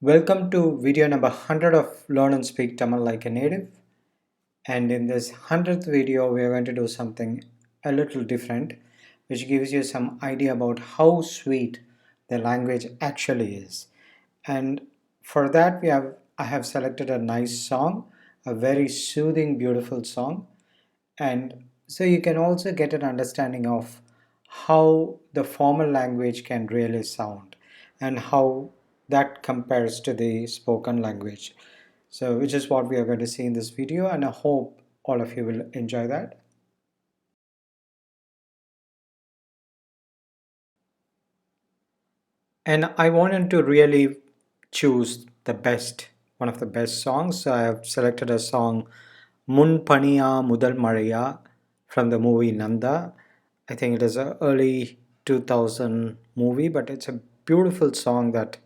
Welcome to video number 100 of Learn and Speak Tamil Like a Native. And in this 100th video, we are going to do something a little different, which gives you some idea about how sweet the language actually is. And for that, I have selected a nice song, a very soothing, beautiful song. And so you can also get an understanding of how the formal language can really sound and how that compares to the spoken language. So which is what we are going to see in this video, and I hope all of you will enjoy that. And I wanted to really choose one of the best songs. So I have selected a song Mun Paniyaa Mudhal Mazhayaa from the movie Nanda. I think it is an early 2000 movie, but it's a beautiful song that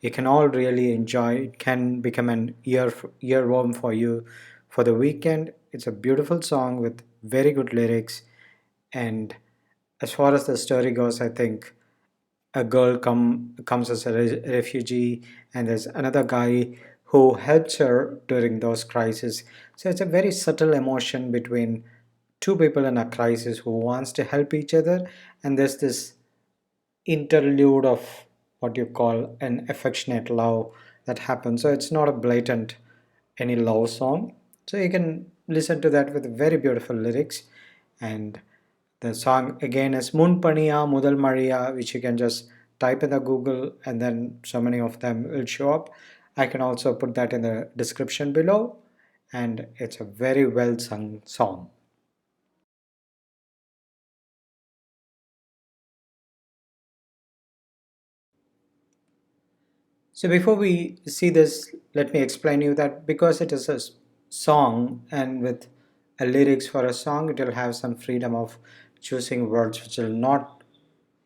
you can all really enjoy. It can become an earworm for you for the weekend. It's a beautiful song with very good lyrics, and as far as the story goes, I think a girl comes as a refugee, and there's another guy who helps her during those crises. So it's a very subtle emotion between two people in a crisis who wants to help each other, and there's this interlude of what you call an affectionate love that happens. So it's not a blatant any love song. So you can listen to that with very beautiful lyrics. And the song again is Mun Paniyaa Mudhal Mazhayaa, which you can just type in the Google and then so many of them will show up. I can also put that in the description below, and it's a very well sung song. So before we see this, let me explain you that because it is a song and with a lyrics for a song, it will have some freedom of choosing words which will not,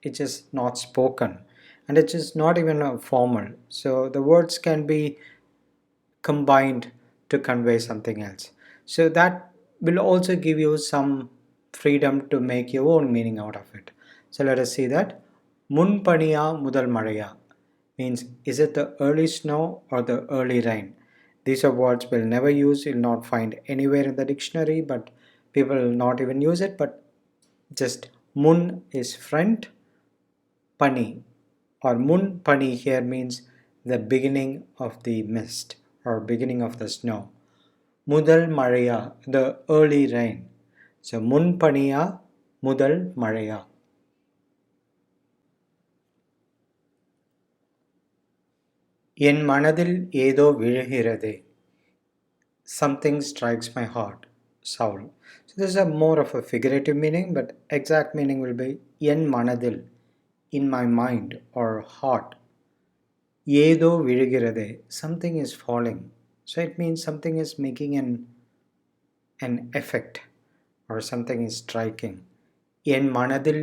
it is not spoken, and it is not even a formal. So the words can be combined to convey something else. So that will also give you some freedom to make your own meaning out of it. So let us see that. Mun Paniyaa Mudhal Mazhayaa means is it the early snow or the early rain? These are words we'll never use, you'll not find anywhere in the dictionary, but people will not even use it. But just Mun is front, Pani or Mun Pani here means the beginning of the mist or beginning of the snow. Mudhal Mazhayaa, the early rain. So Mun Paniyaa Mudhal Mazhayaa. என் மனதில் ஏதோ விழுகிறதே. Something strikes my heart. Soul. So this is a more of a figurative meaning, but exact meaning will be என் மனதில், in my mind or heart. ஏதோ விழுகிறதே. Something is falling. So it means something is making an effect or something is striking. என் மனதில்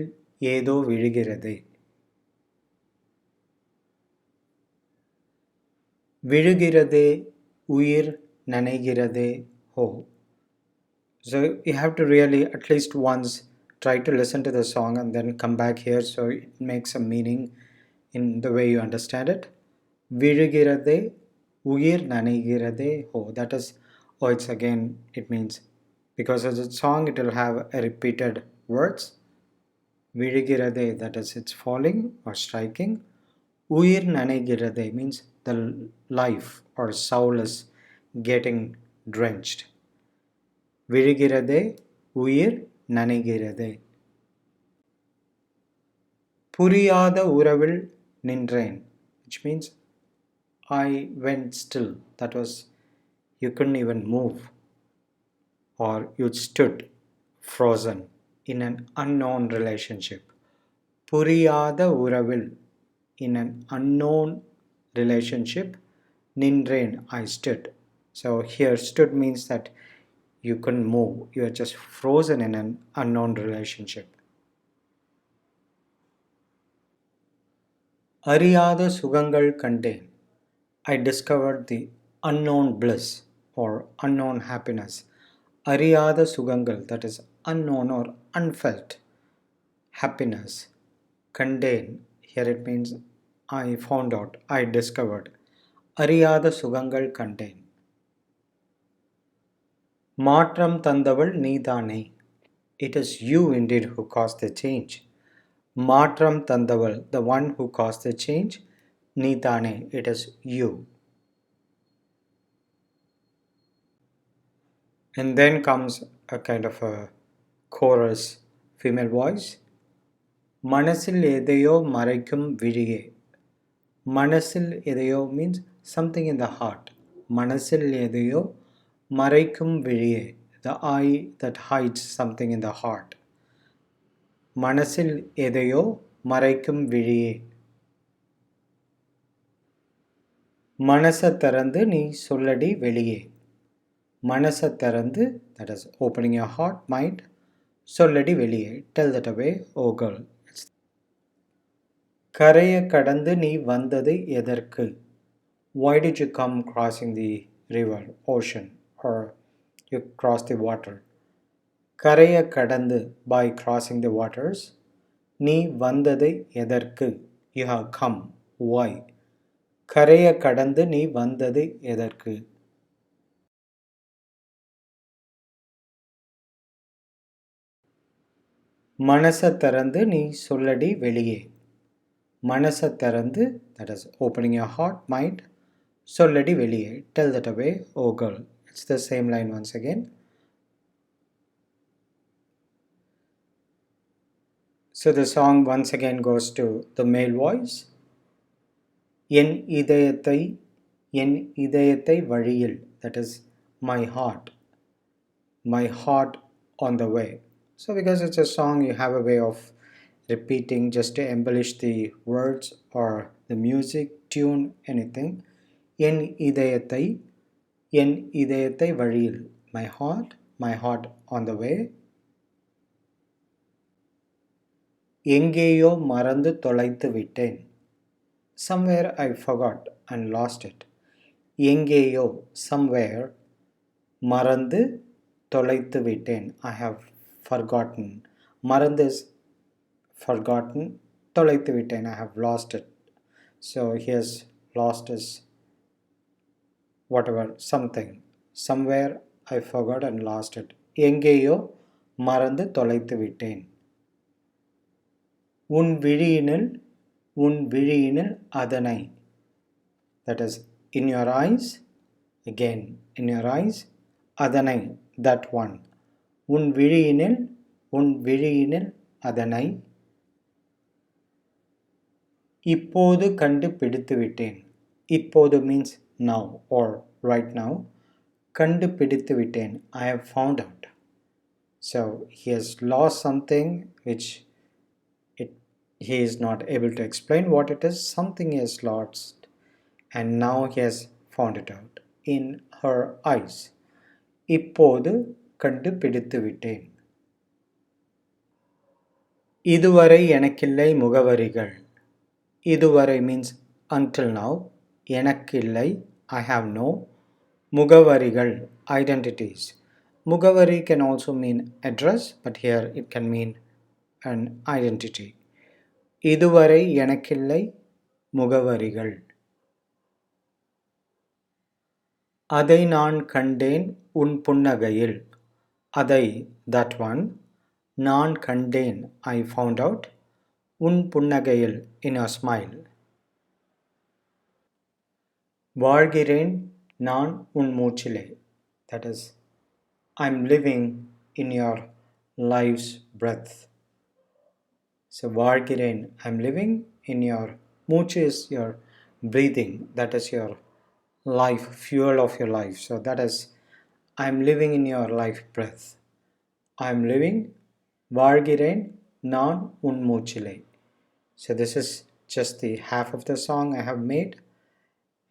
ஏதோ விழுகிறதே. விழுகிறதே உயிர் நனைகிறதே ho. So you have to really at least once try to listen to the song and then come back here so it makes a meaning in the way you understand it. விழுகிறதே உயிர் நனைகிறதே ho. That is, oh, it's again, it means because of the song it will have a repeated words. விழுகிறதே, that is, it's falling or striking. உயிர் நனைகிறதே means the life or soul is getting drenched. விழுகிறதே உயிர் நனைகிறதே. புரியாத உறவில் நின்றேன், which means I went still. That was, you couldn't even move, or you stood frozen in an unknown relationship. புரியாத உறவில், in an unknown relationship. நின்றேன், I stood. So here stood means that you couldn't move, you are just frozen in an unknown relationship. அறியாத சுகங்கள் கண்டேன், I discovered the unknown bliss or unknown happiness. அறியாத சுகங்கள், that is unknown or unfelt happiness. கண்டேன், here it means I found out, I discovered. அறியாத சுகங்கள் கண்டேன். மாற்றம் தந்தவள் நீதானே. It is you indeed who caused the change. மாற்றம் தந்தவள், the one who caused the change. நீதானே, it is you. And then comes a kind of a chorus, female voice. மனசில் எதையோ மறைக்கும் விழியே. மனசில் எதையோ means something in the heart. மனசில் எதையோ மறைக்கும் விழியே. The eye that hides something in the heart. மனசில் எதையோ மறைக்கும் விழியே. மனச திறந்து நீ சொல்லடி வெளியே. மனச திறந்து, that is opening your heart, mind. சொல்லடி வெளியே, tell that away, oh girl. கரையை கடந்து நீ வந்தது எதற்கு? Why did you come crossing the river, ocean, or you crossed the water? கரையை கடந்து, by crossing the waters. நீ வந்தது எதற்கு? You have come. Why? கரையை கடந்து நீ வந்தது எதற்கு? மனச திறந்து நீ சொல்லடி வெளியே. மனச திறந்து, that is opening your heart, mind. சொல்லடி வெளியே, tell that away, oh girl. It's the same line once again. So the song once again goes to the male voice. என் இதயத்தை, என் இதயத்தை வழியில், that is my heart on the way. So because it's a song, you have a way of repeating just to embellish the words or the music, tune, anything. என் இதயத்தை, என் இதயத்தை வழியில், my heart on the way. எங்கேயோ மறந்து தொலைத்து விட்டேன். Somewhere I forgot and lost it. எங்கேயோ, somewhere. மறந்து தொலைத்து விட்டேன். I have forgotten. மறந்து is forgotten. தொலைத்து விட்டேன், I have lost it. So he has lost his whatever, something. Somewhere I forgot and lost it. எங்கேயோ மறந்து தொலைத்து விட்டேன். உன் விழியினில் அதனை, that is in your eyes, again in your eyes, அதனை, that one. உன் விழியினில் அதனை இப்போது கண்டுபிடித்து விட்டேன். இப்போது means now or right now. கண்டுபிடித்து விட்டேன், I have found out. So he has lost something which he is not able to explain what it is. Something he has lost and now he has found it out in her eyes. இப்போது கண்டுபிடித்து விட்டேன். இதுவரை எனக்கில்லை முகவரிகள். இதுவரை means until now. எனக்கில்லை, I have no. முகவரிகள், identities. முகவரி can also mean address, but here it can mean an identity. இதுவரை எனக்கில்லை முகவரிகள். அதை நான் கண்டேன் உன் புன்னகையில். அதை, that one. நான் கண்டேன், I found out. உன் புன்னகையில், in your smile. வாழ்கிறேன் நான் உன் மூச்சிலே. That is, I'm living in your life's breath. So வாழ்கிறேன், I'm living in your, மூச்சு is your breathing, that is your life, fuel of your life. So that is, I'm living in your life breath. I'm living, வாழ்கிறேன் நான் உன் மூச்சிலே. So this is just the half of the song I have made.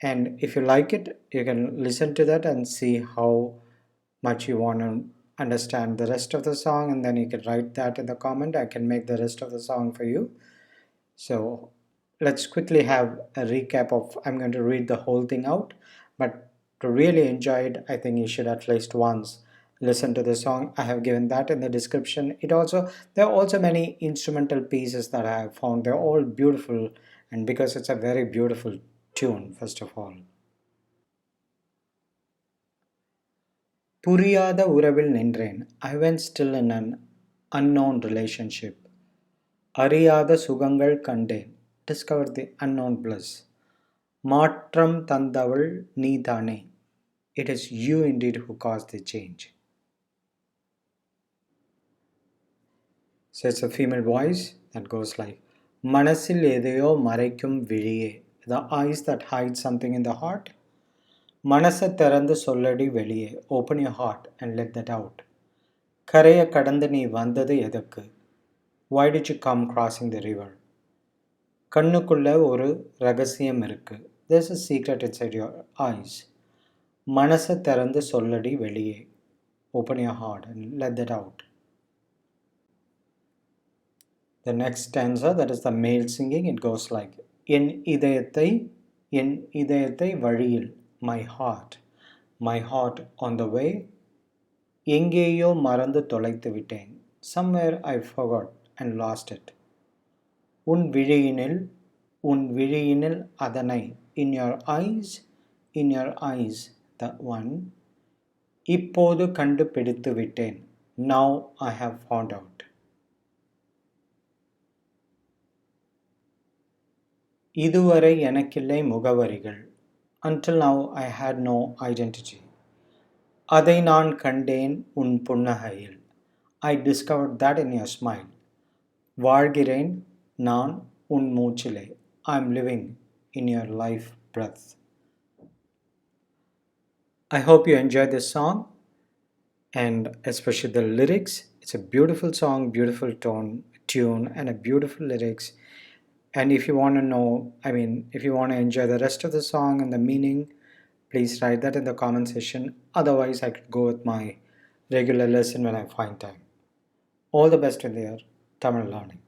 And if you like it, you can listen to that and see how much you want to understand the rest of the song, and then you can write that in the comment. I can make the rest of the song for you. So let's quickly have a recap of, I'm going to read the whole thing out, but to really enjoy it, I think you should at least once listen to the song. I have given that in the description. There are also many instrumental pieces that I have found. They're all beautiful, and because it's a very beautiful tune, first of all. புரியாத உறவில் நின்றேன். I went still in an unknown relationship. அறியாத சுகங்கள் கண்டேன். Discovered the unknown bliss. மாற்றம் தந்தவள் நீதானே. It is you indeed who caused the change. So it's a female voice that goes like, மனசில் எதையோ மறைக்கும் விழியே. The eyes that hide something in the heart. மனசை திறந்து சொல்லடி வெளியே. Open your heart and let that out. கரையை கடந்து நீ வந்தது எதற்கு? Why did you come crossing the river? கண்ணுக்குள்ள ஒரு ரகசியம் இருக்கு. There's a secret inside your eyes. மனசை திறந்து சொல்லடி வெளியே. Open your heart and let that out. The next stanza, that is the male singing, it goes like, என் இதயத்தை வழியில், my heart on the way, எங்கேயோ மறந்து தொலைத்து விட்டேன். Somewhere I forgot and lost it. உன் விழியினில் அதனை, in your eyes, the one, இப்போது கண்டுபிடித்து விட்டேன். Now I have found out. இதுவரை எனக்கில்லை முகவரிகள். Until now I had no identity. அதை நான் கண்டேன் உன் புன்னகையில். I discovered that in your smile. வாழ்கிறேன் நான் உன் மூச்சிலே. I'm living in your life breath. I hope you enjoyed this song and especially the lyrics. It's a beautiful song, beautiful tune and a beautiful lyrics. And if you want to know, if you want to enjoy the rest of the song and the meaning, please write that in the comment section. Otherwise, I could go with my regular lesson when I find time. All the best with your Tamil learning.